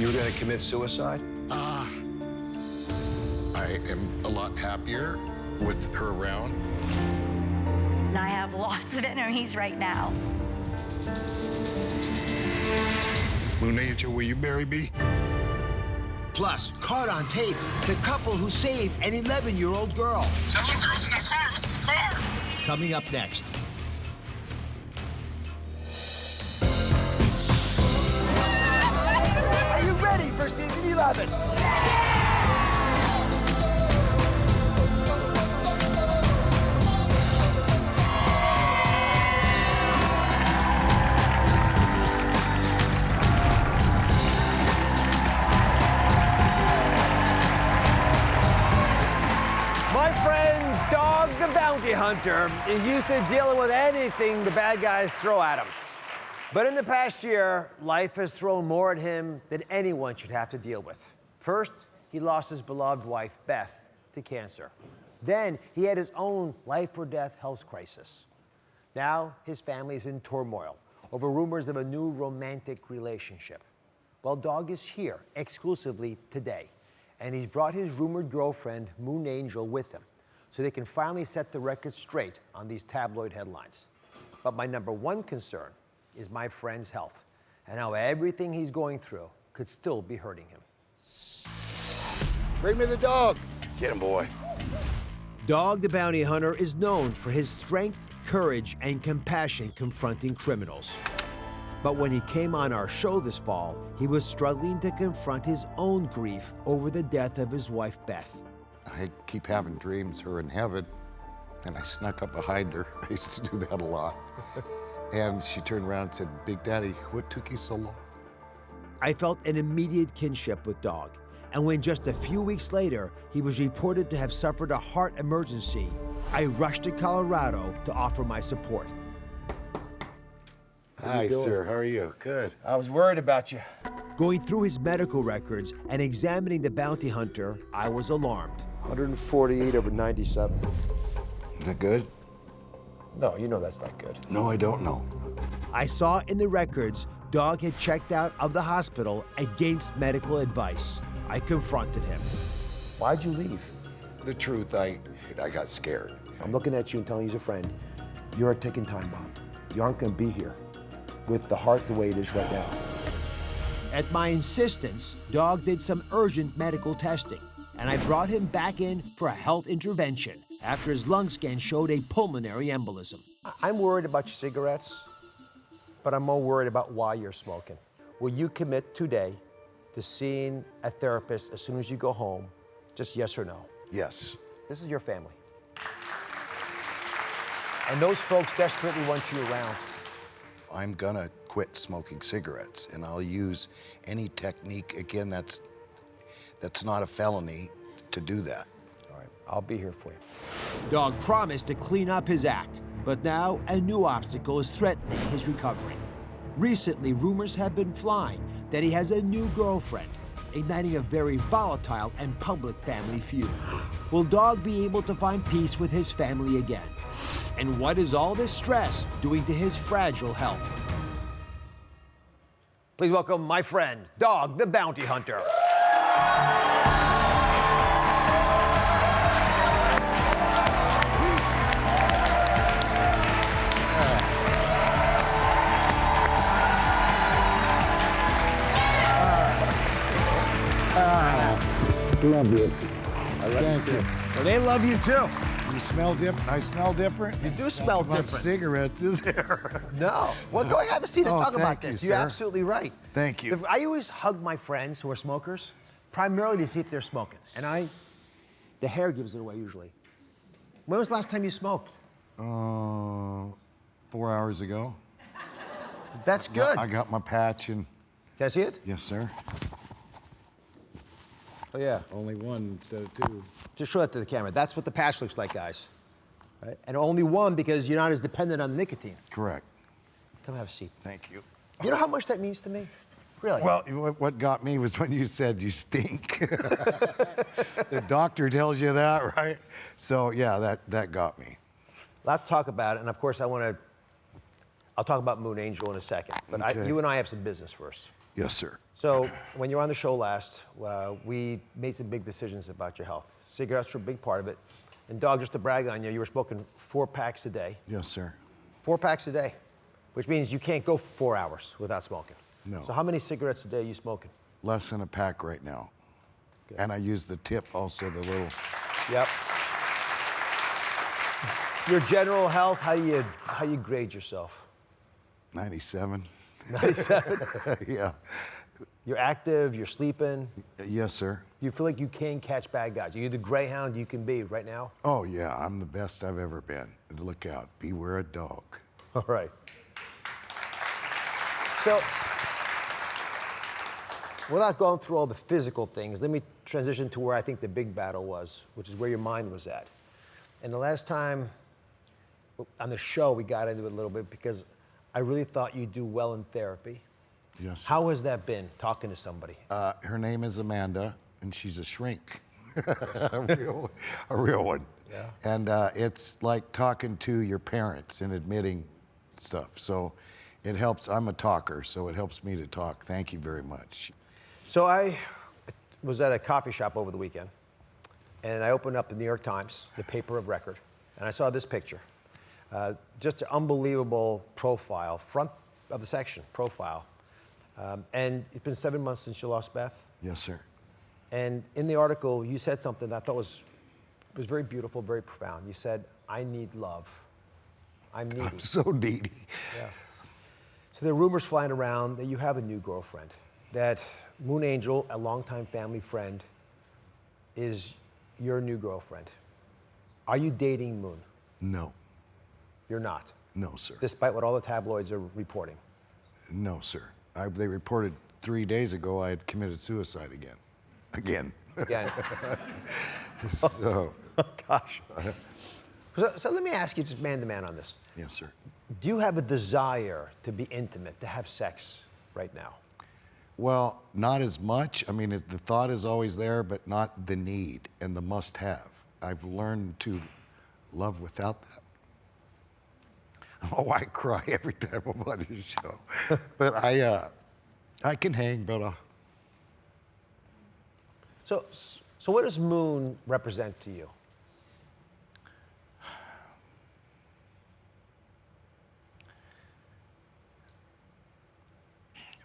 You were going to commit suicide? I am a lot happier with her around. And I have lots of enemies right now. Moon Angell, will you marry me? Plus, caught on tape, the couple who saved an 11-year-old girl. That little girl's in that car. Look at the car. Coming up next. Are you ready for season 11? My friend, Dog the Bounty Hunter, is used to dealing with anything the bad guys throw at him. But in the past year, life has thrown more at him than anyone should have to deal with. First, he lost his beloved wife, Beth, to cancer. Then, he had his own life-or-death health crisis. Now, his family is in turmoil over rumors of a new romantic relationship. Well, Dog is here exclusively today, and he's brought his rumored girlfriend, Moon Angell, with him so they can finally set the record straight on these tabloid headlines. But my number one concern is my friend's health and how everything he's going through could still be hurting him. Bring me the dog. Get him, boy. Dog the Bounty Hunter is known for his strength, courage, and compassion confronting criminals. But when he came on our show this fall, he was struggling to confront his own grief over the death of his wife, Beth. I keep having dreams her in heaven, and I snuck up behind her. I used to do that a lot. And she turned around and said, "Big Daddy, what took you so long?" I felt an immediate kinship with Dog, and when just a few weeks later he was reported to have suffered a heart emergency, I rushed to Colorado to offer my support. Hi, sir. How are you? Good. I was worried about you. Going through his medical records and examining the bounty hunter, I was alarmed. 148 over 97. Is that good? No, you know that's not good. No, I don't know. I saw in the records Dog had checked out of the hospital against medical advice. I confronted him. Why'd you leave? The truth, I got scared. I'm looking at you and telling you as a friend, you're a ticking time bomb. You aren't gonna be here with the heart the way it is right now. At my insistence, Dog did some urgent medical testing, and I brought him back in for a health intervention after his lung scan showed a pulmonary embolism. I'm worried about your cigarettes, but I'm more worried about why you're smoking. Will you commit today to seeing a therapist as soon as you go home? Just yes or no. Yes. This is your family. And those folks desperately want you around. I'm gonna quit smoking cigarettes, and I'll use any technique, again, that's not a felony, to do that. All right, I'll be here for you. Dog promised to clean up his act, but now a new obstacle is threatening his recovery. Recently, rumors have been flying that he has a new girlfriend, igniting a very volatile and public family feud. Will Dog be able to find peace with his family again? And what is all this stress doing to his fragile health? Please welcome my friend, Dog the Bounty Hunter. Love you. Thank you. Well, they love you too. You smell different. I smell different. You do smell Not different. cigarettes, is there? No. Well, go ahead, have a seat. Let's talk about thank you, this. You're sir. absolutely right. Thank you. I always hug my friends who are smokers, primarily to see if they're smoking. And the hair gives it away usually. When was the last time you smoked? 4 hours ago. That's good. I got my patch and... Can I see it? Yes, sir. Oh, yeah. Only one instead of two. Just show that to the camera. That's what the patch looks like, guys. Right? And only one because you're not as dependent on the nicotine. Correct. Come have a seat. Thank you. You know how much that means to me? Really? Well, what got me was when you said you stink. The doctor tells you that, right? So, yeah, that got me. Let's talk about it. And, of course, I'll talk about Moon Angell in a second. But Okay. you and I have some business first. Yes, sir. So when you were on the show last, we made some big decisions about your health. Cigarettes were a big part of it. And dog, just to brag on you, you were smoking 4 packs a day. Yes, sir. 4 packs a day, which means you can't go 4 hours without smoking. No. So how many cigarettes a day are you smoking? Less than a pack right now. Good. And I use the tip also, the little. Yep. Your general health, how you grade yourself? 97. 97? Yeah. You're active, you're sleeping. Yes, sir. You feel like you can catch bad guys. You're the greyhound you can be right now? Oh, yeah, I'm the best I've ever been. Look out, beware a dog. All right. So, without going through all the physical things, let me transition to where I think the big battle was, which is where your mind was at. And the last time on the show, we got into it a little bit because I really thought you'd do well in therapy. Yes. How has that been, talking to somebody? Her name is Amanda, and she's a shrink. a real one. Yeah. And it's like talking to your parents and admitting stuff. So it helps. I'm a talker, so it helps me to talk. Thank you very much. So I was at a coffee shop over the weekend, and I opened up the New York Times, the paper of record, and I saw this picture. Just an unbelievable profile, front of the section, profile. And it's been 7 months since you lost Beth. Yes, sir. And in the article, you said something that I thought was very beautiful, very profound. You said, I need love. I'm needy. I'm so needy. Yeah. So there are rumors flying around that you have a new girlfriend, that Moon Angell, a longtime family friend, is your new girlfriend. Are you dating Moon? No. You're not? No, sir. Despite what all the tabloids are reporting? No, sir. They reported 3 days ago I had committed suicide again. Again. So. Oh, gosh. So let me ask you just man to man on this. Yes, sir. Do you have a desire to be intimate, to have sex right now? Well, not as much. I mean, the thought is always there, but not the need and the must-have. I've learned to love without that. Oh, I cry every time I'm on his show. But I can hang, but So what does Moon represent to you?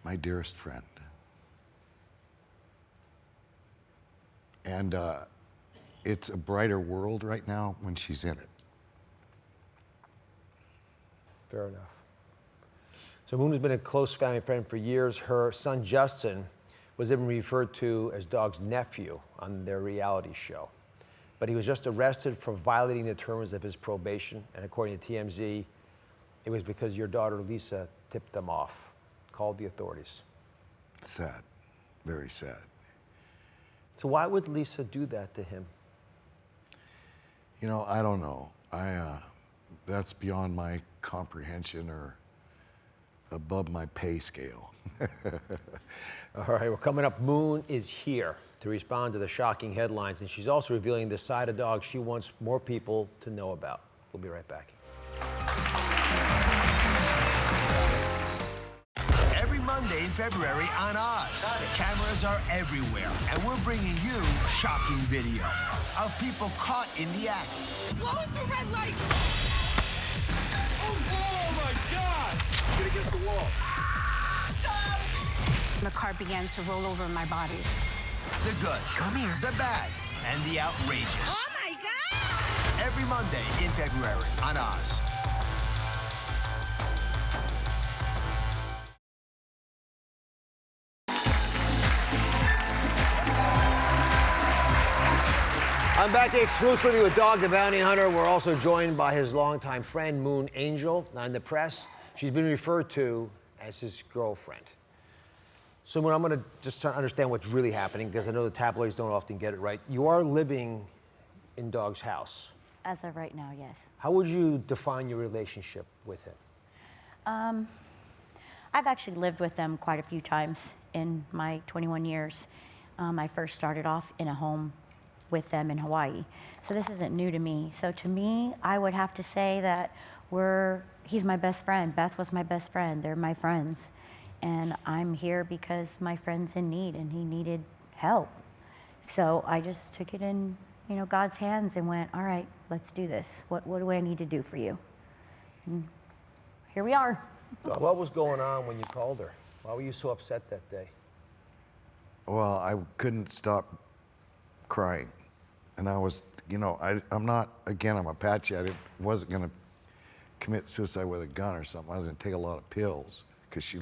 my dearest friend. And it's a brighter world right now when she's in it. Fair enough. So Moon has been a close family friend for years. Her son, Justin, was even referred to as Dog's nephew on their reality show. But he was just arrested for violating the terms of his probation. And according to TMZ, it was because your daughter, Lisa, tipped them off, called the authorities. Sad, very sad. So why would Lisa do that to him? You know, I don't know. That's beyond my comprehension or above my pay scale. All right, well, coming up, Moon is here to respond to the shocking headlines, and she's also revealing the side of Dog she wants more people to know about. We'll be right back. Every Monday in February on Oz, cameras are everywhere, and we're bringing you shocking video of people caught in the act. Blowing through red lights. Oh my God! Get against the wall. The car began to roll over my body. The good, Come here. the bad, and the outrageous. Oh my God! Every Monday in February on Oz. I'm back exclusively with Dog the Bounty Hunter. We're also joined by his longtime friend, Moon Angell. Now, in the press, she's been referred to as his girlfriend. So, Moon, I'm going to just try to understand what's really happening, because I know the tabloids don't often get it right. You are living in Dog's house. As of right now, yes. How would you define your relationship with him? I've actually lived with them quite a few times in my 21 years. I first started off in a home with them in Hawaii. So this isn't new to me. So to me, I would have to say that he's my best friend. Beth was my best friend. They're my friends. And I'm here because my friend's in need and he needed help. So I just took it in, God's hands and went, all right, let's do this. What do I need to do for you? And here we are. What was going on when you called her? Why were you so upset that day? Well, I couldn't stop crying. And I was, I'm not, again, I'm Apache. Wasn't going to commit suicide with a gun or something. I was going to take a lot of pills because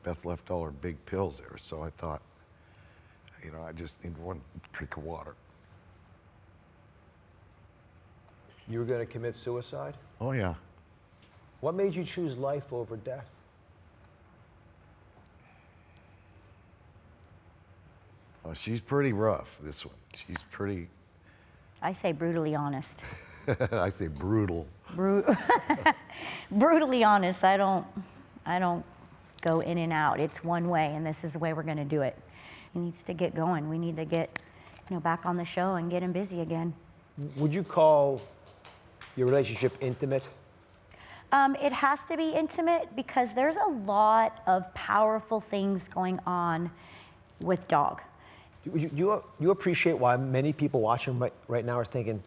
Beth left all her big pills there. So I thought, I just need one drink of water. You were going to commit suicide? Oh, yeah. What made you choose life over death? Well, she's pretty rough, this one. She's pretty, I say brutally honest. I say brutal. Brutally honest. I don't go in and out. It's one way, and this is the way we're going to do it. He needs to get going. We need to get, back on the show and get him busy again. Would you call your relationship intimate? It has to be intimate because there's a lot of powerful things going on with Dog. You appreciate why many people watching right now are thinking,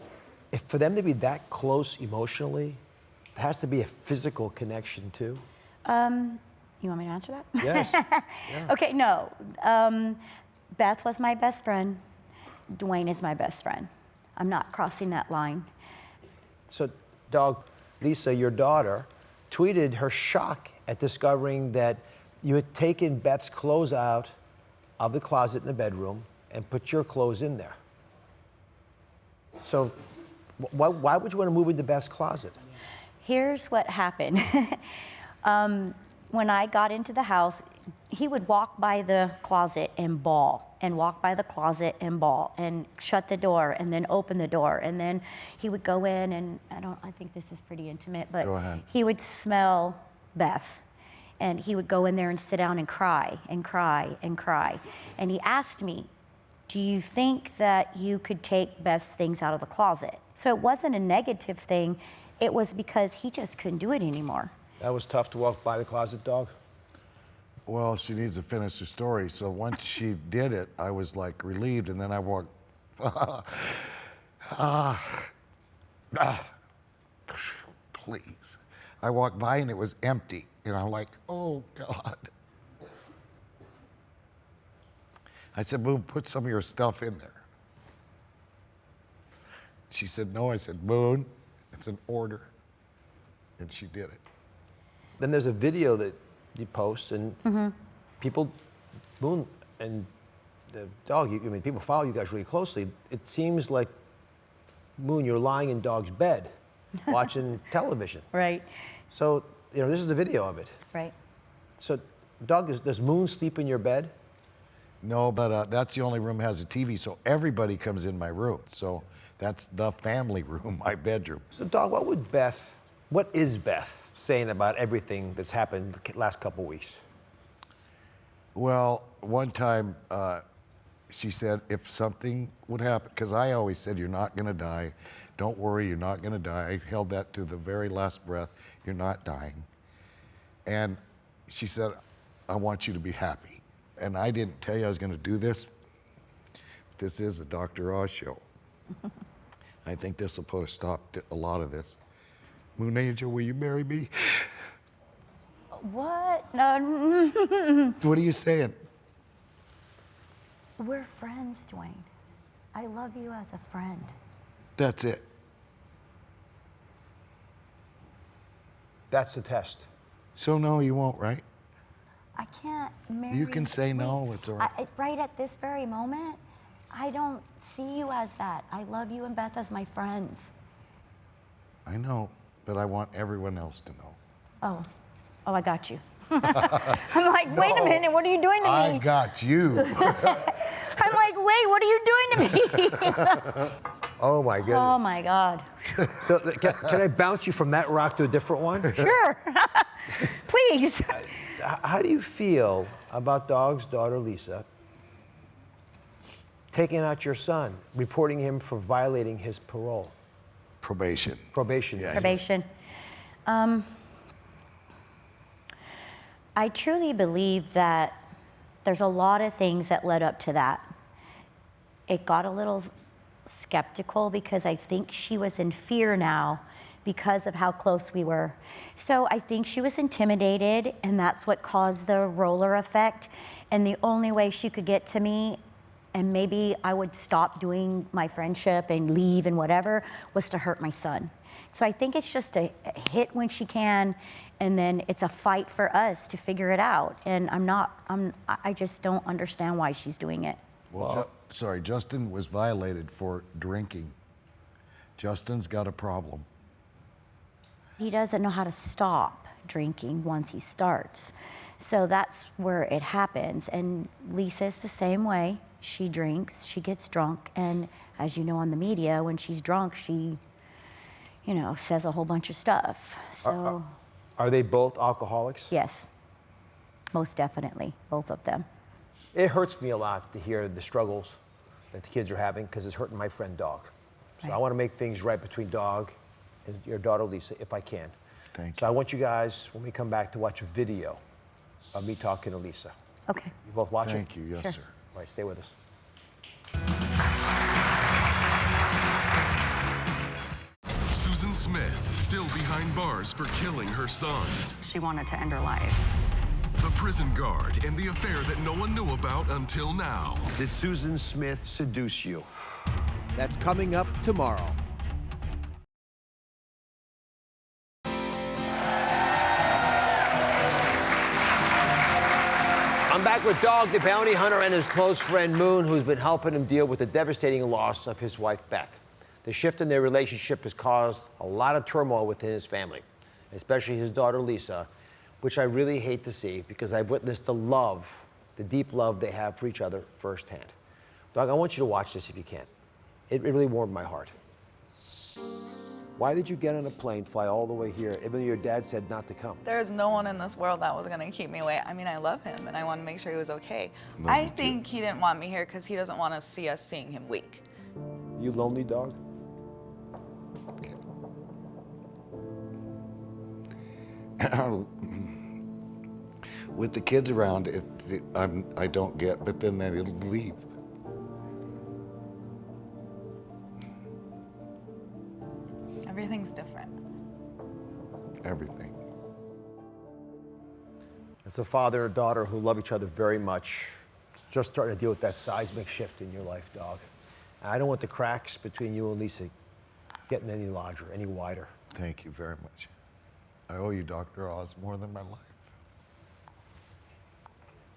if for them to be that close emotionally, there has to be a physical connection too? You want me to answer that? Yes. Yeah. Okay, no. Beth was my best friend. Duane is my best friend. I'm not crossing that line. So, Dog, Lisa, your daughter, tweeted her shock at discovering that you had taken Beth's clothes out of the closet in the bedroom and put your clothes in there. So, why would you want to move into Beth's closet? Here's what happened. When I got into the house, he would walk by the closet and bawl, and walk by the closet and bawl, and shut the door, and then open the door, and then he would go in, and I think this is pretty intimate, but Go ahead. He would smell Beth, and he would go in there and sit down and cry, and cry, and cry. And he asked me, do you think that you could take Beth's things out of the closet? So it wasn't a negative thing, it was because he just couldn't do it anymore. That was tough to walk by the closet, Dog? Well, she needs to finish her story. So once she did it, I was like relieved, and then I walked, please. I walked by and it was empty, and I'm like, oh God. I said, Moon, put some of your stuff in there. She said, no. I said, Moon, it's an order. And she did it. Then there's a video that you post, and people, Moon and the Dog, people follow you guys really closely. It seems like, Moon, you're lying in Dog's bed, watching television. Right. So, this is the video of it. Right. So, Dog, does Moon sleep in your bed? No, but that's the only room that has a TV, so everybody comes in my room. So that's the family room, my bedroom. So, Dog, what is Beth saying about everything that's happened the last couple weeks? Well, one time she said if something would happen, because I always said, you're not going to die. Don't worry, you're not going to die. I held that to the very last breath. You're not dying. And she said, I want you to be happy. And I didn't tell you I was going to do this. This is a Dr. Oz show. I think this will put a stop to a lot of this. Moon Angell, will you marry me? What? No. What are you saying? We're friends, Duane. I love you as a friend. That's it. That's the test. So no, you won't, right? I can't marry You can say no, Wait, it's all right. right at this very moment, I don't see you as that. I love you and Beth as my friends. I know, but I want everyone else to know. Oh, I got you. I'm like, wait a minute, what are you doing to me? I got you. I'm like, wait, what are you doing to me? Oh, my goodness. Oh, my God. So, can I bounce you from that rock to a different one? Sure. Please. How do you feel about Dog's daughter, Lisa, taking out your son, reporting him for violating his parole? Probation. Probation. Yeah. Probation. I truly believe that there's a lot of things that led up to that. It got a little skeptical because I think she was in fear now because of how close we were. So I think she was intimidated, and that's what caused the roller effect. And the only way she could get to me, and maybe I would stop doing my friendship and leave and whatever, was to hurt my son. So I think it's just a hit when she can, and then it's a fight for us to figure it out. And I just don't understand why she's doing it. Well, sorry, Justin was violated for drinking. Justin's got a problem. He doesn't know how to stop drinking once he starts. So that's where it happens. And Lisa's the same way. She drinks, she gets drunk, and as you know on the media, when she's drunk, she, says a whole bunch of stuff. So, Are they both alcoholics? yes, most definitely, both of them. It hurts me a lot to hear the struggles that the kids are having because it's hurting my friend Dog. So Right. I want to make things right between Dog and your daughter Lisa, if I can. Thank So you. I want you guys, when we come back, to watch a video of me talking to Lisa. Okay. You both watch it? Thank you, yes, Sure. sir. All right, stay with us. Susan Smith, still behind bars for killing her sons. She wanted to end her life. The prison guard and the affair that no one knew about until now. Did Susan Smith seduce you? That's coming up tomorrow. I'm back with Dog, the bounty hunter, and his close friend Moon, who's been helping him deal with the devastating loss of his wife, Beth. The shift in their relationship has caused a lot of turmoil within his family, especially his daughter, Lisa, which I really hate to see because I've witnessed the love, the deep love they have for each other firsthand. Dog, I want you to watch this if you can. It really warmed my heart. Why did you get on a plane, fly all the way here, even though your dad said not to come? There is no one in this world that was going to keep me away. I mean, I love him, and I want to make sure he was okay. I think he didn't want me here because he doesn't want to see us seeing him weak. You lonely, Dog? With the kids around, I don't get, but then it'll leave. Everything's different. Everything. As a father and daughter who love each other very much, just starting to deal with that seismic shift in your life, Dog. And I don't want the cracks between you and Lisa getting any larger, any wider. Thank you very much. I owe you, Dr. Oz, more than my life.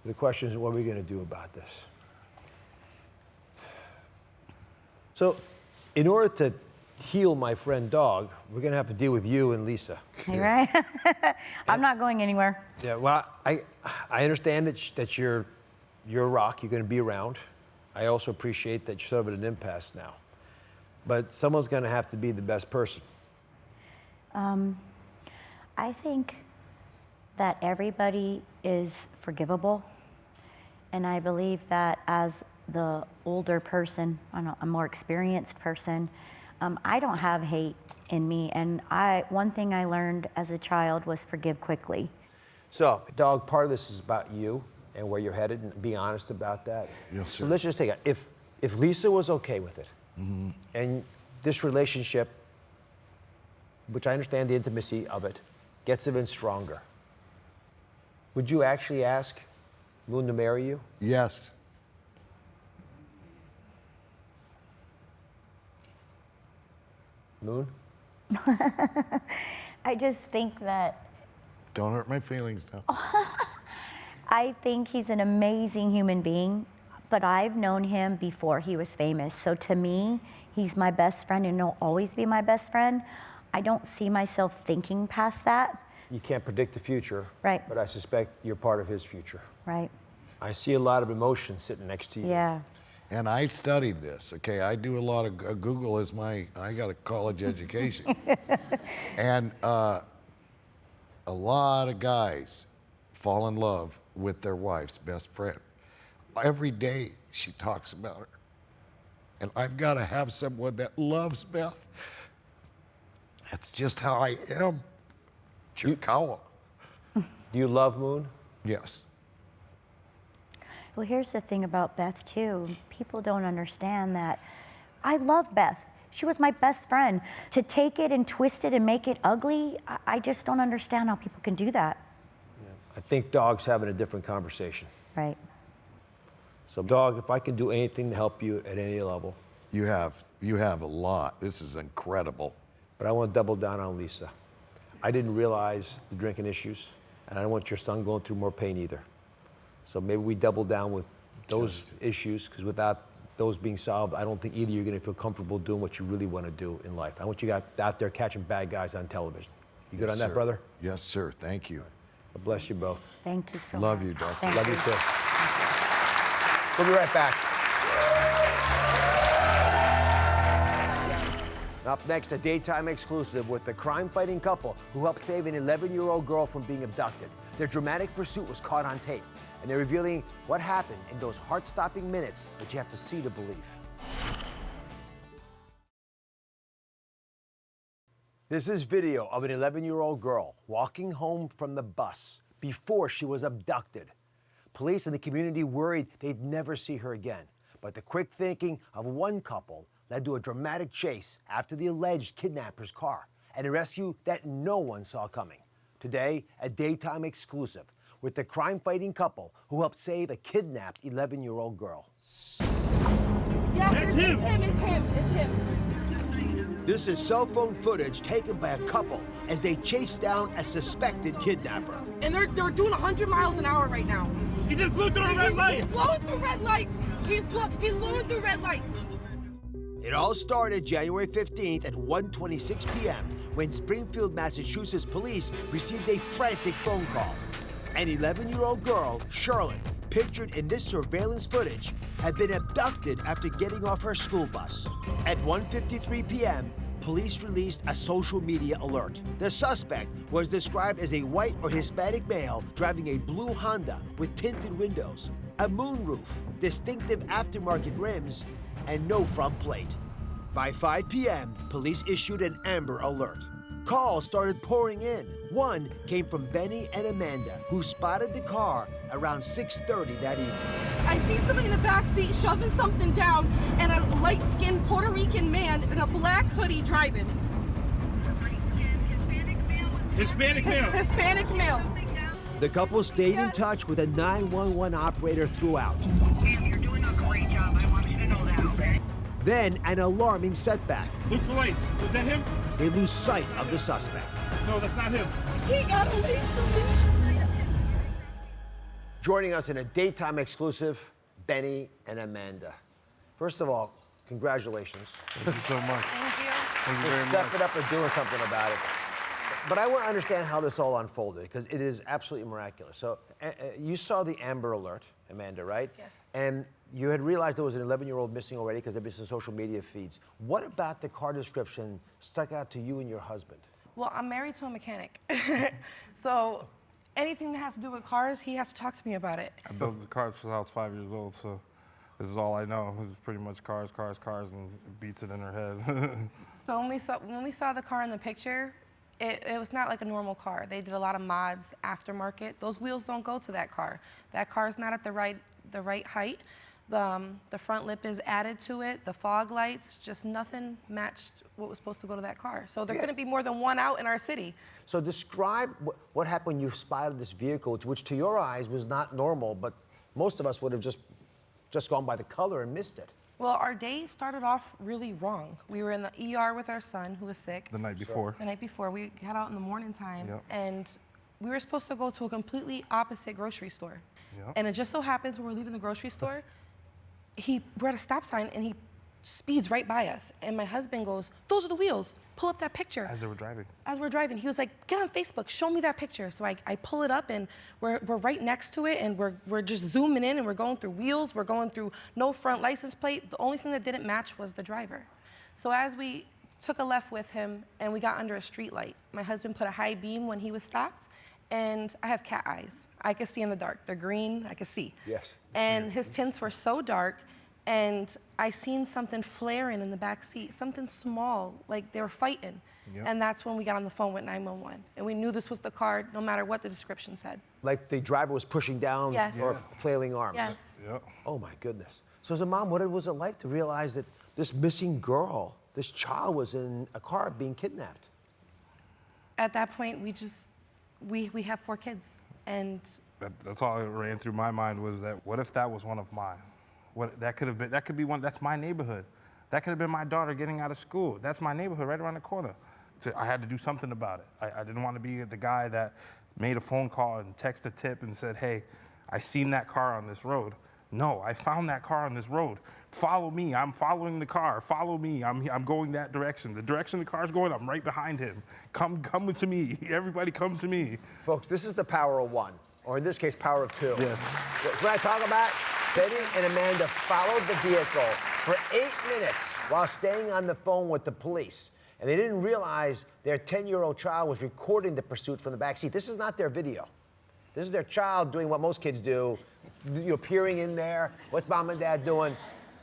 The question is, what are we going to do about this? So, in order to heal my friend Dog, we're going to have to deal with you and Lisa. You right? I'm not going anywhere. Yeah, well, I understand that you're a rock. You're going to be around. I also appreciate that you're sort of at an impasse now. But someone's going to have to be the best person. I think that everybody is forgivable. And I believe that as the older person, a more experienced person, I don't have hate in me. And one thing I learned as a child was forgive quickly. So, Dog, part of this is about you and where you're headed, and be honest about that. Yes, sir. So let's just take it. If Lisa was okay with it, and this relationship, which I understand the intimacy of it, gets even stronger, would you actually ask Moon to marry you? Yes. Moon? I just think that Don't hurt my feelings now. I think he's an amazing human being, but I've known him before he was famous. So to me, he's my best friend and he'll always be my best friend. I don't see myself thinking past that. You can't predict the future, Right. but I suspect you're part of his future. Right. I see a lot of emotion sitting next to you. Yeah. And I studied this, okay? I do a lot of, Google is I got a college education. And a lot of guys fall in love with their wife's best friend. Every day she talks about her. And I've got to have someone that loves Beth. That's just how I am. Chikawa. Do you love Moon? Yes. Well, here's the thing about Beth, too. People don't understand that I love Beth. She was my best friend. To take it and twist it and make it ugly, I just don't understand how people can do that. I think Dog's having a different conversation. Right. So, Dog, if I can do anything to help you at any level. You have a lot. This is incredible. But I want to double down on Lisa. I didn't realize the drinking issues, and I don't want your son going through more pain either. So maybe we double down with those issues, because without those being solved, I don't think either you're going to feel comfortable doing what you really want to do in life. I want you out there catching bad guys on television. You good on that, brother? Yes, sir. Thank you. God bless you both. Thank you so much. Love you, Doc. Thank Love you too. We'll be right back. Up next, a daytime exclusive with the crime-fighting couple who helped save an 11-year-old girl from being abducted. Their dramatic pursuit was caught on tape, and they're revealing what happened in those heart-stopping minutes that you have to see to believe. This is video of an 11-year-old girl walking home from the bus before she was abducted. Police and the community worried they'd never see her again. But the quick thinking of one couple led to a dramatic chase after the alleged kidnapper's car, and a rescue that no one saw coming. Today, a daytime exclusive with the crime-fighting couple who helped save a kidnapped 11-year-old girl. Yes, it's him. This is cell phone footage taken by a couple as they chase down a suspected kidnapper. And they're doing 100 miles an hour right now. He just blew through a red light. He's blowing through red lights. He's blowing through red lights. It all started January 15th at 1:26 p.m. when Springfield, Massachusetts police received a frantic phone call. An 11-year-old girl, Charlotte, pictured in this surveillance footage, had been abducted after getting off her school bus. At 1:53 p.m., police released a social media alert. The suspect was described as a white or Hispanic male driving a blue Honda with tinted windows, a moonroof, distinctive aftermarket rims, and no front plate. By 5 p.m., police issued an Amber Alert. Calls started pouring in. One came from Benny and Amanda, who spotted the car around 6:30 that evening. I see somebody in the back seat shoving something down, and a light-skinned Puerto Rican man in a black hoodie driving. Hispanic male. Hispanic male. The couple stayed in touch with a 911 operator throughout. You're doing a great job. I want you to know that, okay? Then an alarming setback. Look for lights. Is that him? They lose sight of the suspect. No, that's not him. He got away from me. Joining us in a daytime exclusive, Benny and Amanda. First of all, congratulations. Thank you so much. Thank you. Thank you For very much. stepping up and doing something about it. But I want to understand how this all unfolded, because it is absolutely miraculous. So you saw the Amber Alert, Amanda, right? Yes. And you had realized there was an 11-year-old missing already because there'd been some social media feeds. What about the car description stuck out to you and your husband? Well, I'm married to a mechanic. So anything that has to do with cars, he has to talk to me about it. I built the cars since I was 5 years old, so this is all I know. This is pretty much cars, and it beats it in her head. So when we saw the car in the picture, it was not like a normal car. They did a lot of mods, aftermarket. Those wheels don't go to that car. That car is not at the right height. The front lip is added to it. The fog lights, just nothing matched what was supposed to go to that car. So there couldn't be more than one out in our city. So describe what happened when you spotted this vehicle, which to your eyes was not normal, but most of us would have just gone by the color and missed it. Well, our day started off really wrong. We were in the ER with our son, who was sick. The night before. The night before. We got out in the morning time, Yep. and we were supposed to go to a completely opposite grocery store. Yep. And it just so happens when we're leaving the grocery store, we're at a stop sign, and he speeds right by us. And my husband goes, "Those are the wheels. Pull up that picture." As they were driving. As we're driving, he was like, "Get on Facebook, show me that picture." So I pull it up, and we're right next to it, and we're just zooming in, and we're going through wheels, we're going through no front license plate. The only thing that didn't match was the driver. So as we took a left with him, and we got under a street light, my husband put a high beam when he was stopped, and I have cat eyes. I can see in the dark. They're green, I can see. Yes. And his tints were so dark And I seen something flaring in the back seat, something small, like they were fighting. Yep. And that's when we got on the phone with 911. And we knew this was the car, no matter what the description said. Like the driver was pushing down Yes. or flailing arms. Yes. Yep. Oh my goodness. So as a mom, what was it like to realize that this missing girl, this child, was in a car being kidnapped? At that point, we have 4 kids. And That's all that ran through my mind was that what if that was one of mine? That could be one, that's my neighborhood. That could have been my daughter getting out of school. That's my neighborhood right around the corner. So I had to do something about it. I didn't want to be the guy that made a phone call and texted a tip and said, hey, I seen that car on this road. No, I found that car on this road. Follow me, I'm following the car. Follow me, I'm going that direction. The direction the car's going, I'm right behind him. Come to me, everybody come to me. Folks, this is the power of one, or in this case, power of 2. Yes. When I talk about Betty and Amanda followed the vehicle for 8 minutes while staying on the phone with the police. And they didn't realize their 10-year-old child was recording the pursuit from the backseat. This is not their video. This is their child doing what most kids do, peering in there. What's mom and dad doing?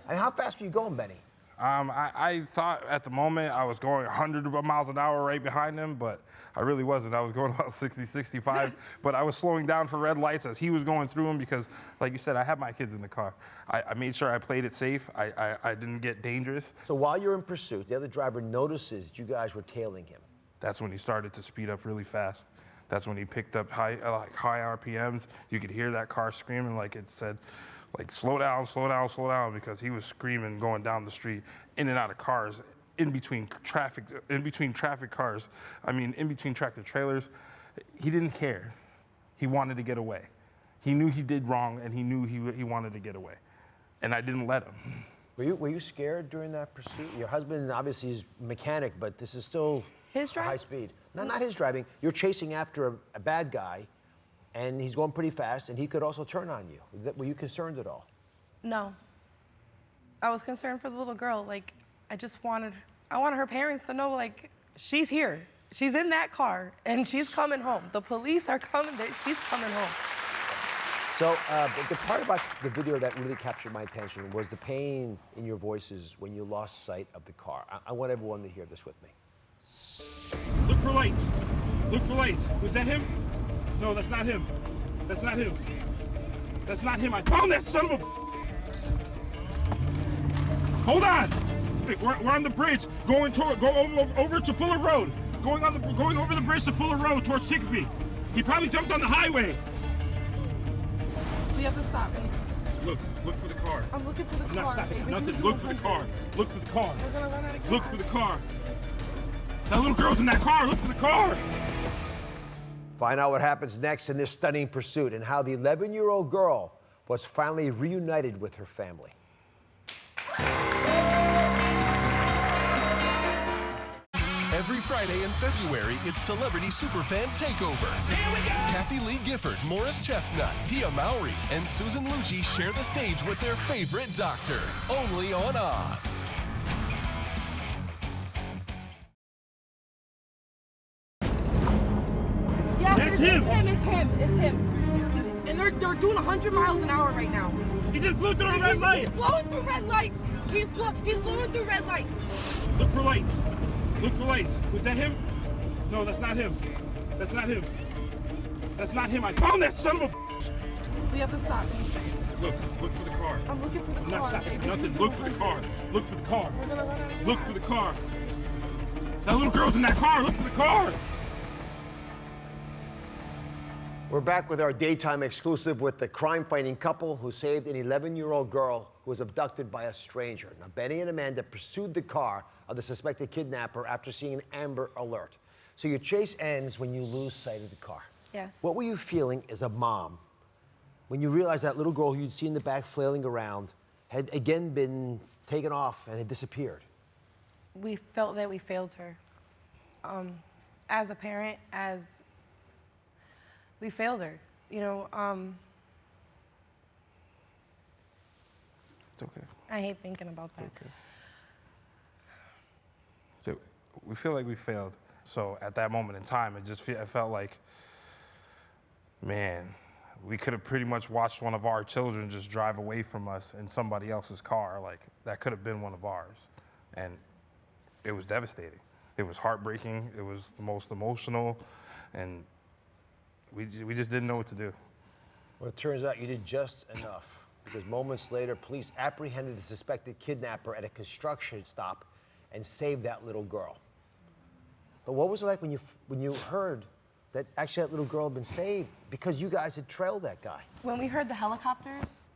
I mean, how fast were you going, Benny? I thought at the moment I was going 100 miles an hour right behind him, but I really wasn't. I was going about 60, 65, but I was slowing down for red lights as he was going through them because, like you said, I had my kids in the car. I made sure I played it safe. I didn't get dangerous. So while you're in pursuit, the other driver notices that you guys were tailing him. That's when he started to speed up really fast. That's when he picked up high RPMs. You could hear that car screaming like it said, like, slow down, slow down, slow down, because he was screaming going down the street, in and out of cars, in between traffic cars. I mean, in between tractor trailers. He didn't care. He wanted to get away. He knew he did wrong, and he knew he wanted to get away. And I didn't let him. Were you scared during that pursuit? Your husband obviously is a mechanic, but this is still his driving? High speed. No, not his driving. You're chasing after a bad guy, and he's going pretty fast, and he could also turn on you. Were you concerned at all? No. I was concerned for the little girl. Like, I wanted her parents to know, like, she's here. She's in that car, and she's coming home. The police are coming. She's coming home. So the part about the video that really captured my attention was the pain in your voices when you lost sight of the car. I want everyone to hear this with me. Look for lights. Look for lights. Was that him? No, that's not him. That's not him. That's not him. I found that son of a... Hold on. We're on the bridge, go over to Fuller Road. Going over the bridge to Fuller Road towards Chicopee. He probably jumped on the highway. We have to stop him. Look for the car. I'm looking for the car. I'm not stopping for nothing. Look for the car. Look for the car. We're gonna run out of gas. Look for the car. That little girl's in that car. Look for the car. Find out what happens next in this stunning pursuit and how the 11-year-old girl was finally reunited with her family. Every Friday in February, it's Celebrity Superfan Takeover. Here we go! Kathy Lee Gifford, Morris Chestnut, Tia Mowry, and Susan Lucci share the stage with their favorite doctor. Only on Oz. Yes, it's him. And they're doing 100 miles an hour right now. He just blew through a red light. He's blowing through red lights. He's blowing through red lights. Look for lights. Look for lights. Was that him? No, that's not him. That's not him. That's not him. I found that son of a... We have to stop him. Look for the car. I'm looking for the car. I'm not stopping for nothing. Look for the car. Look for the car. We're gonna run out of Look gas. for the car. That little girl's in that car. Look for the car. We're back with our daytime exclusive with the crime-fighting couple who saved an 11-year-old girl who was abducted by a stranger. Now, Benny and Amanda pursued the car of the suspected kidnapper after seeing an Amber Alert. So your chase ends when you lose sight of the car. Yes. What were you feeling as a mom when you realized that little girl who you'd seen in the back flailing around had again been taken off and had disappeared? We felt that we failed her. As a parent, we failed her. You know, It's okay. I hate thinking about that. Okay. So we feel like we failed. So at that moment in time, it felt like, man, we could have pretty much watched one of our children just drive away from us in somebody else's car. Like, that could have been one of ours. And it was devastating. It was heartbreaking. It was the most emotional. And we just didn't know what to do. Well, it turns out you did just enough, because moments later, police apprehended the suspected kidnapper at a construction stop and saved that little girl. But what was it like when you heard that actually that little girl had been saved because you guys had trailed that guy? When we heard the helicopters,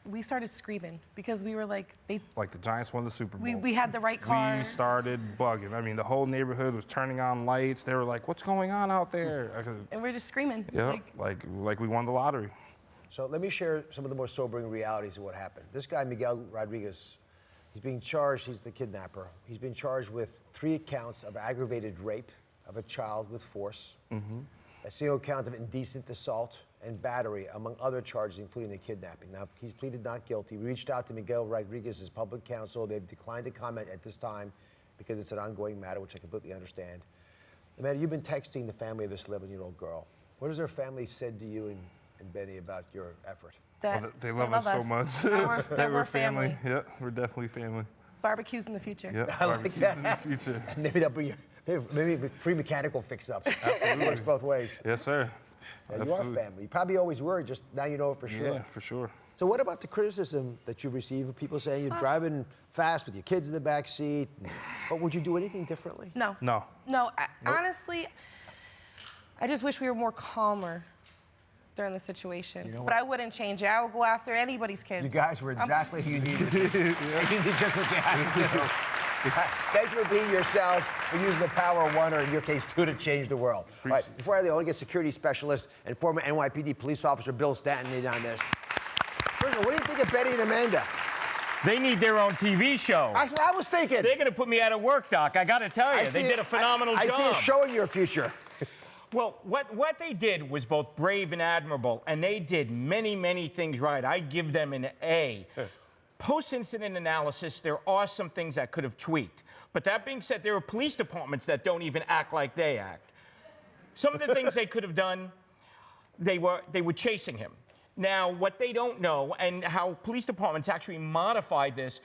we started screaming because we were like, Like the Giants won the Super Bowl. we had the right car. We started bugging. I mean, the whole neighborhood was turning on lights. They were like, "What's going on out there?" And we're just screaming. Yeah, like we won the lottery. So let me share some of the more sobering realities of what happened. This guy, Miguel Rodriguez, he's being charged, he's the kidnapper. He's been charged with 3 counts of aggravated rape of a child with force, a single count of indecent assault and battery, among other charges, including the kidnapping. Now, he's pleaded not guilty. We reached out to Miguel Rodriguez's public counsel. They've declined to comment at this time because it's an ongoing matter, which I completely understand. Amanda, you've been texting the family of this 11-year-old girl. What has their family said to you and Benny about your effort? Well, they love us so much. We're family. Yeah, we're definitely family. Barbecues in the future. Yeah, I like that. in the future. Maybe they'll bring you, maybe free mechanical fix-ups. It works both ways. Yes, sir. Yeah, you are family. You probably always were, just now you know it for sure. Yeah, for sure. So what about the criticism that you receive of people saying you're driving fast with your kids in the back seat? But would you do anything differently? No. No. No, honestly, I just wish we were more calmer during the situation. You know but what? I wouldn't change it. I would go after anybody's kids. You guys were exactly who you needed. You did just what you had to do. Thank you for being yourselves, for using the power of one, or in your case, 2, to change the world. All right, before I want to get security specialist and former NYPD police officer Bill Stanton in on this. First of all, what do you think of Betty and Amanda? They need their own TV show. That's what I was thinking. They're going to put me out of work, Doc. I got to tell you, they did a phenomenal job. I see a show in your future. Well, what they did was both brave and admirable, and they did many, many things right. I give them an A. Post-incident analysis, there are some things that could have tweaked. But that being said, there are police departments that don't even act like they act. Some of the things they could have done, they were chasing him. Now, what they don't know, and how police departments actually modified this,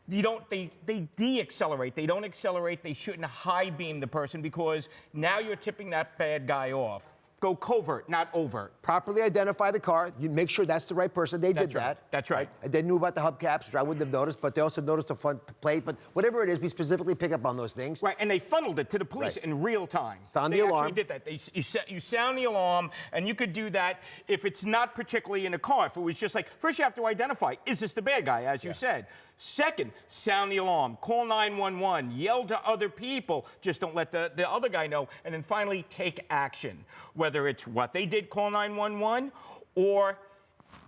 they de-accelerate. They don't accelerate. They shouldn't high beam the person, because now you're tipping that bad guy off. Go covert, not overt. Properly identify the car. You make sure that's the right person. They did that. That's right. And they knew about the hubcaps, which I wouldn't have noticed, but they also noticed the front plate. But whatever it is, we specifically pick up on those things. Right, and they funneled it to the police in real time. Sound the alarm. They actually did that. You sound the alarm, and you could do that if it's not particularly in a car. If it was just like, first you have to identify, is this the bad guy, as you said? Second, sound the alarm, call 911, yell to other people, just don't let the other guy know, and then finally take action. Whether it's what they did, call 911, or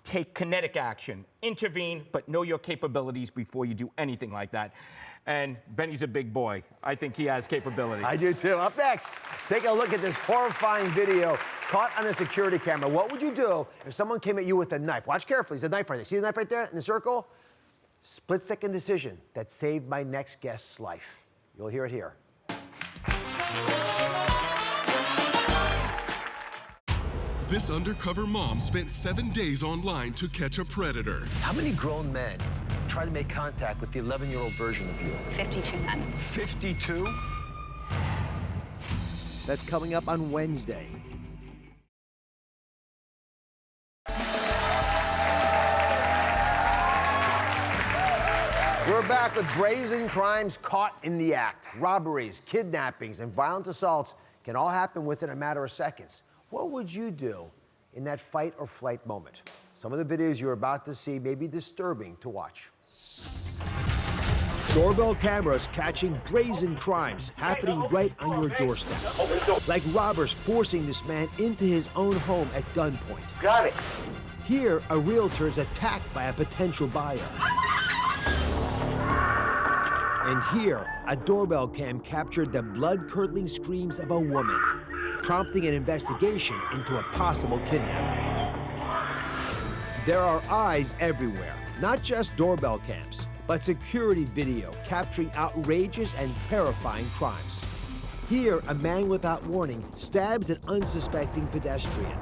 take kinetic action. Intervene, but know your capabilities before you do anything like that. And Benny's a big boy. I think he has capabilities. I do too. Up next, take a look at this horrifying video caught on a security camera. What would you do if someone came at you with a knife? Watch carefully. There's a knife right there. See the knife right there in the circle? Split-second decision that saved my next guest's life. You'll hear it here. This undercover mom spent 7 days online to catch a predator. How many grown men try to make contact with the 11-year-old version of you? 52 men. 52? That's coming up on Wednesday. We're back with brazen crimes caught in the act. Robberies, kidnappings, and violent assaults can all happen within a matter of seconds. What would you do in that fight or flight moment? Some of the videos you're about to see may be disturbing to watch. Doorbell cameras catching brazen crimes happening right on your doorstep. Like robbers forcing this man into his own home at gunpoint. Got it. Here, a realtor is attacked by a potential buyer. And here, a doorbell cam captured the blood-curdling screams of a woman, prompting an investigation into a possible kidnapping. There are eyes everywhere, not just doorbell cams, but security video capturing outrageous and terrifying crimes. Here, a man without warning stabs an unsuspecting pedestrian.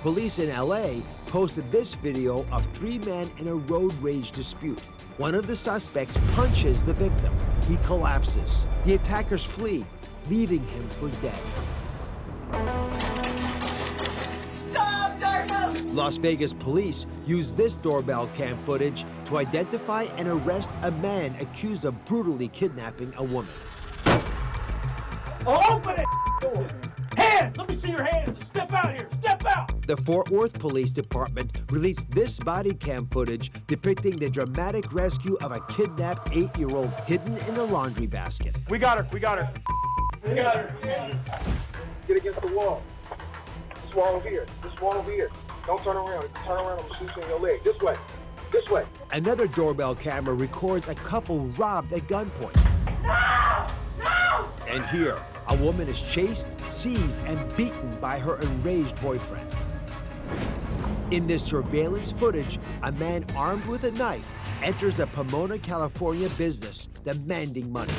Police in LA posted this video of 3 men in a road rage dispute. One of the suspects punches the victim. He collapses. The attackers flee, leaving him for dead. Stop, Darko! Las Vegas police used this doorbell cam footage to identify and arrest a man accused of brutally kidnapping a woman. Open it! Hands! Let me see your hands! Step out here! Step out! The Fort Worth Police Department released this body cam footage depicting the dramatic rescue of a kidnapped 8-year-old hidden in a laundry basket. We got her! We got her! We got her! Get against the wall. This wall over here. This wall over here. Don't turn around. If you turn around, I'm gonna shoot you in your leg. This way. This way. Another doorbell camera records a couple robbed at gunpoint. No! No! And here, a woman is chased, seized, and beaten by her enraged boyfriend. In this surveillance footage, a man armed with a knife enters a Pomona, California business demanding money.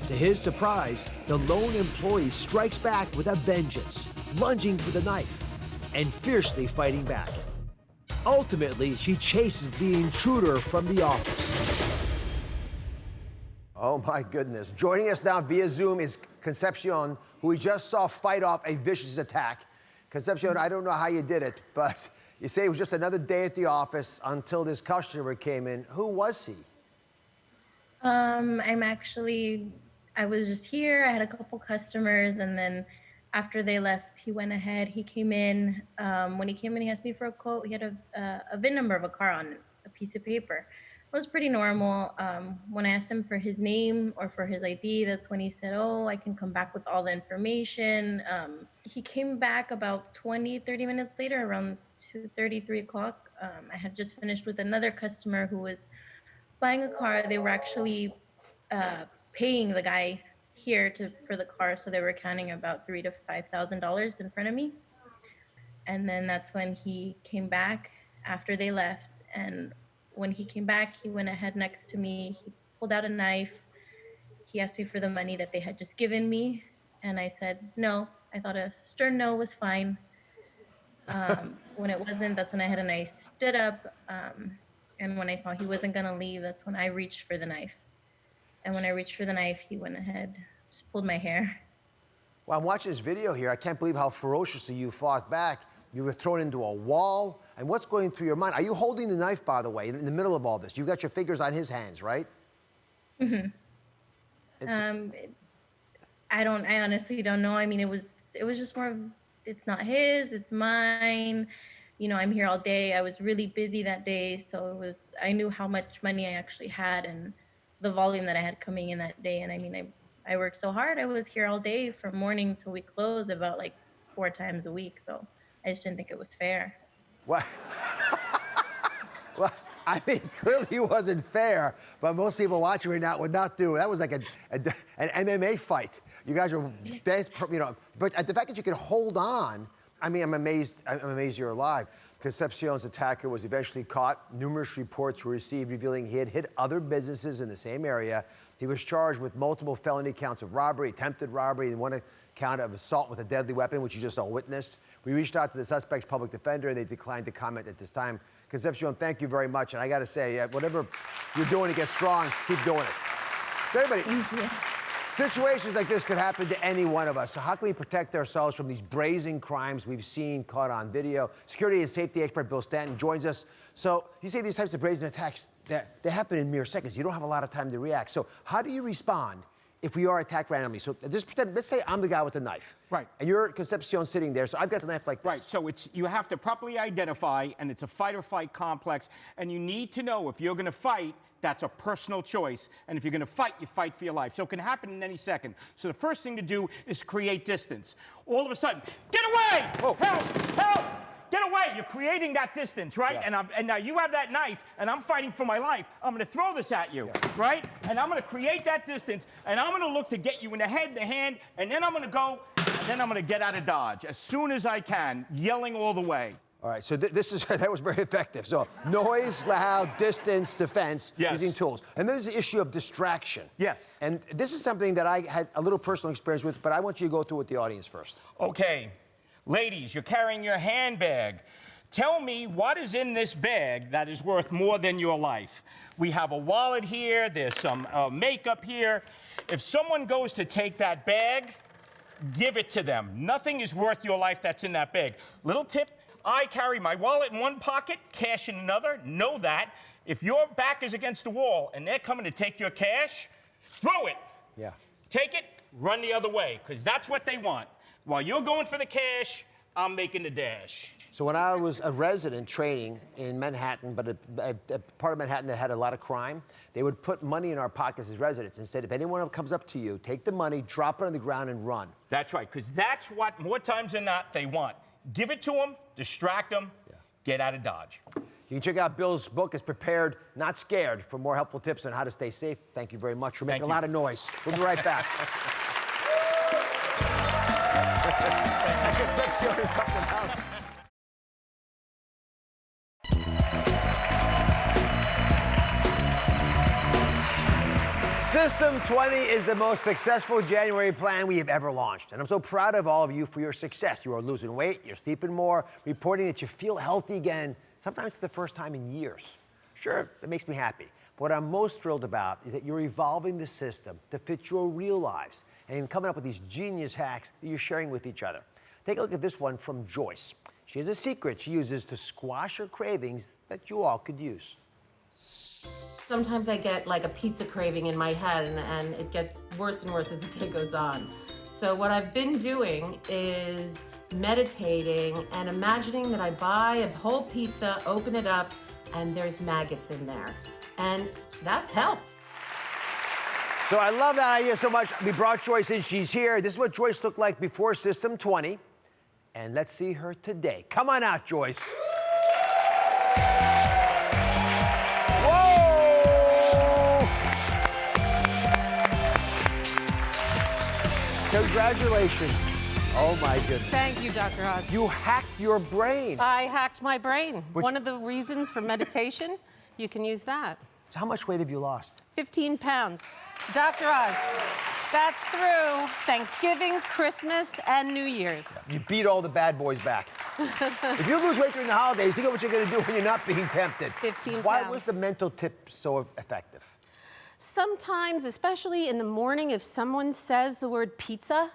To his surprise, the lone employee strikes back with a vengeance, lunging for the knife and fiercely fighting back. Ultimately, she chases the intruder from the office. Oh my goodness. Joining us now via Zoom is Concepcion, who we just saw fight off a vicious attack. Concepcion, I don't know how you did it, but you say it was just another day at the office until this customer came in. Who was he? I was just here. I had a couple customers, and then after they left, he went ahead. He came in. When he came in, he asked me for a quote. He had a VIN number of a car on a piece of paper. It was pretty normal. When I asked him for his name or for his ID, that's when he said, oh, I can come back with all the information. He came back about 20, 30 minutes later, around 2:30, 3 o'clock. I had just finished with another customer who was buying a car. They were actually paying the guy here for the car, so they were counting about $3,000 to $5,000 in front of me. And then that's when he came back after they left, and when he came back, he went ahead next to me. He pulled out a knife. He asked me for the money that they had just given me. And I said, no. I thought a stern no was fine. When it wasn't, that's when I stood up. And when I saw he wasn't going to leave, that's when I reached for the knife. And when I reached for the knife, he went ahead, just pulled my hair. Well, I'm watching this video here. I can't believe how ferociously you fought back. You were thrown into a wall. And what's going through your mind? Are you holding the knife, by the way, in the middle of all this? You've got your fingers on his hands, right? Mm-hmm. I honestly don't know. I mean, it was just more of, it's not his, it's mine. You know, I'm here all day. I was really busy that day. So I knew how much money I actually had and the volume that I had coming in that day. And I mean, I worked so hard. I was here all day from morning till we closed about like 4 times a week. So I just didn't think it was fair. What? Well, I mean, clearly it wasn't fair, but most people watching right now would not do. That was like an MMA fight. You guys are, you know, but the fact that you can hold on, I mean, I'm amazed you're alive. Concepcion's attacker was eventually caught. Numerous reports were received revealing he had hit other businesses in the same area. He was charged with multiple felony counts of robbery, attempted robbery, and one count of assault with a deadly weapon, which you just all witnessed. We reached out to the suspect's public defender, and they declined to comment at this time. Concepcion, thank you very much. And I got to say, whatever you're doing to get strong, keep doing it. So everybody, situations like this could happen to any one of us. So how can we protect ourselves from these brazen crimes we've seen caught on video? Security and safety expert Bill Stanton joins us. So you say these types of brazen attacks, they happen in mere seconds. You don't have a lot of time to react. So how do you respond if we are attacked randomly? So just pretend, let's say I'm the guy with the knife. Right. And you're Concepcion sitting there, so I've got the knife like this. Right, so you have to properly identify, and it's a fight or flight complex, and you need to know if you're gonna fight, that's a personal choice, and if you're gonna fight, you fight for your life. So it can happen in any second. So the first thing to do is create distance. All of a sudden, get away! Oh. Help, help! Get away! You're creating that distance, right? Yeah. And now you have that knife, and I'm fighting for my life. I'm going to throw this at you, right? And I'm going to create that distance, and I'm going to look to get you in the head, the hand, and then I'm going to go, and then I'm going to get out of Dodge as soon as I can, yelling all the way. All right, so that was very effective. So noise, loud, distance, defense, using tools. And then there's the issue of distraction. Yes. And this is something that I had a little personal experience with, but I want you to go through with the audience first. Okay. Ladies, you're carrying your handbag. Tell me what is in this bag that is worth more than your life. We have a wallet here, there's some makeup here. If someone goes to take that bag, give it to them. Nothing is worth your life that's in that bag. Little tip, I carry my wallet in one pocket, cash in another. Know that. If your back is against the wall and they're coming to take your cash, throw it. Yeah. Take it, run the other way, because that's what they want. While you're going for the cash, I'm making the dash. So when I was a resident training in Manhattan, but a part of Manhattan that had a lot of crime, they would put money in our pockets as residents and said, if anyone comes up to you, take the money, drop it on the ground, and run. That's right, because that's what, more times than not, they want. Give it to them, distract them, get out of Dodge. You can check out Bill's book, It's Prepared, Not Scared, for more helpful tips on how to stay safe. Thank you very much for making a lot of noise. We'll be right back. I guess that's showing something else. System 20 is the most successful January plan we have ever launched. And I'm so proud of all of you for your success. You are losing weight, you're sleeping more, reporting that you feel healthy again, sometimes for the first time in years. Sure, that makes me happy. But what I'm most thrilled about is that you're evolving the system to fit your real lives and coming up with these genius hacks that you're sharing with each other. Take a look at this one from Joyce. She has a secret she uses to squash her cravings that you all could use. Sometimes I get like a pizza craving in my head, and it gets worse and worse as the day goes on. So what I've been doing is meditating and imagining that I buy a whole pizza, open it up, and there's maggots in there. And that's helped. So I love that idea so much. We brought Joyce in. She's here. This is what Joyce looked like before System 20. And let's see her today. Come on out, Joyce. Congratulations. Oh, my goodness. Thank you, Dr. Oz. You hacked your brain. I hacked my brain. One of the reasons for meditation, you can use that. So how much weight have you lost? 15 pounds. Dr. Oz, that's through Thanksgiving, Christmas, and New Year's. You beat all the bad boys back. If you lose weight during the holidays, think of what you're going to do when you're not being tempted. 15 pounds. Why was the mental tip so effective? Sometimes, especially in the morning, if someone says the word pizza,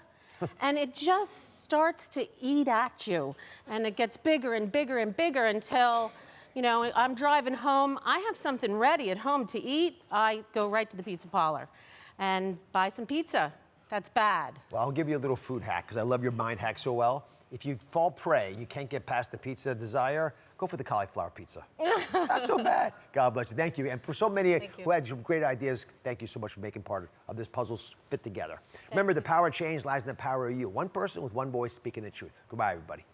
and it just starts to eat at you, and it gets bigger and bigger and bigger until, you know, I'm driving home, I have something ready at home to eat, I go right to the pizza parlor and buy some pizza. That's bad. Well, I'll give you a little food hack, because I love your mind hack so well. If you fall prey and you can't get past the pizza desire, go for the cauliflower pizza. Not so bad. God bless you. Thank you. And for so many who had some great ideas, thank you so much for making part of this puzzle fit together. Remember, the power of change lies in the power of you. One person with one voice speaking the truth. Goodbye, everybody.